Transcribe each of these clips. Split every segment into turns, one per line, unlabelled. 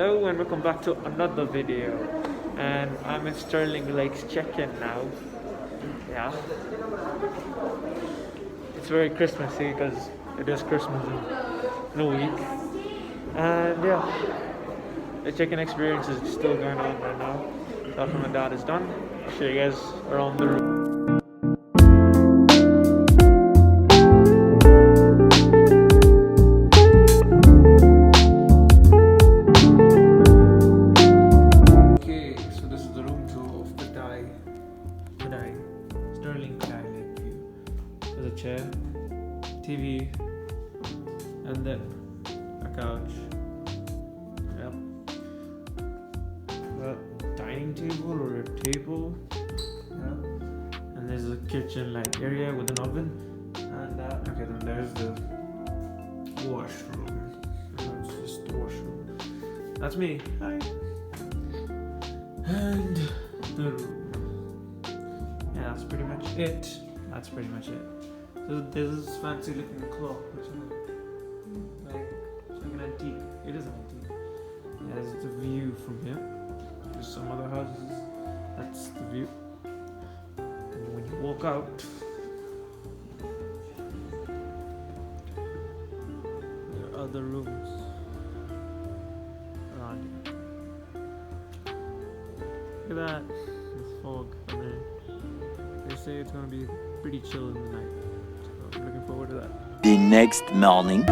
Hello and welcome back to another video, and I'm in Sterling Lakes check-in now. Yeah, it's very Christmassy because it is Christmas in a week, and yeah, the check-in experience is still going on right now. So after my dad is done, I'll show you guys around the room. Sterling Kodai Lakeview. There's a chair, TV, and then a couch. Yep. A dining table or a table. Yeah. And there's a kitchen-like area with an oven. And okay, then there's the washroom. That's just the washroom. That's me. Hi. And the room. Yeah, that's pretty much it. So there's this fancy looking clock, which is like an antique. It is an antique. Yeah, there's the view from here. There's some other houses. That's the view. And when you walk out, there are other rooms around here. Look at that. There's fog coming in. They say it's gonna be pretty chill in the night, so I'm looking forward to that.
The next morning.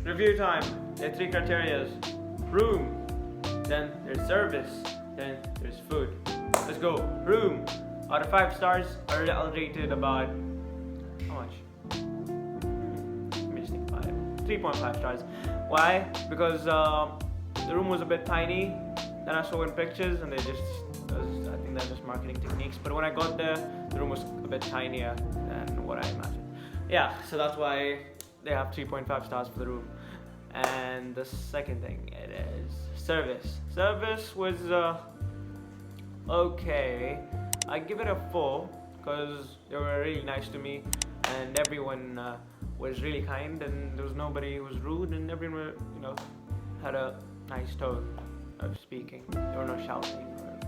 Review time. There are three criteria: room, then there's service, then there's food. Let's go. Room. Out of 5 stars, I'll rate it about how much? Let me just think about it. 3.5 stars. Why? Because the room was a bit tiny. Then I saw in pictures, and I think that's just marketing techniques. But when I got there, the room was a bit tinier than what I imagined. Yeah, so that's why they have 3.5 stars for the room. And the second thing, it is service. Service was okay. I give it a 4 because they were really nice to me, and everyone was really kind, and there was nobody who was rude, and everyone had a nice tone of speaking. They were not shouting or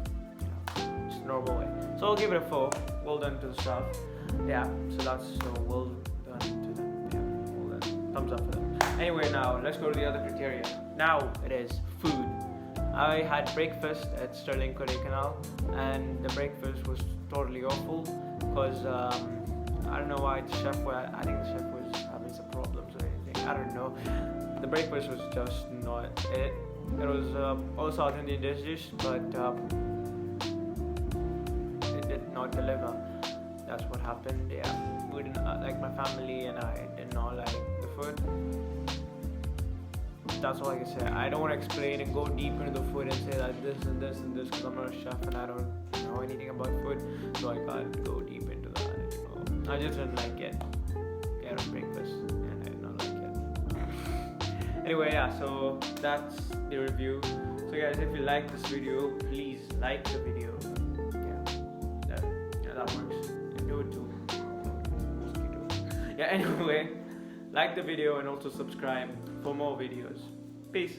just normal way. So I'll give it a 4. Well done to the staff. Yeah, so that's well done to them. Thumbs up for them. Anyway, now let's go to the other criteria. Now it is food. I had breakfast at Sterling Kodaikanal, and the breakfast was totally awful because I don't know why the chef. I think the chef was having some problems or anything. I don't know. The breakfast was just not it. It was all South Indian dishes, but it did not deliver. That's what happened. Yeah, we didn't like, my family and I did not like the food. That's all I can say. I don't want to explain and go deep into the food and say that this and this and this because I'm not a chef and I don't know anything about food, so I can't go deep into that. I just didn't like it. I had breakfast and I did not like it. Anyway, yeah, so that's the review. So guys, if you like this video, please like the video. Yeah, that works. Do it too. Yeah, anyway, like the video and also subscribe for more videos. Peace.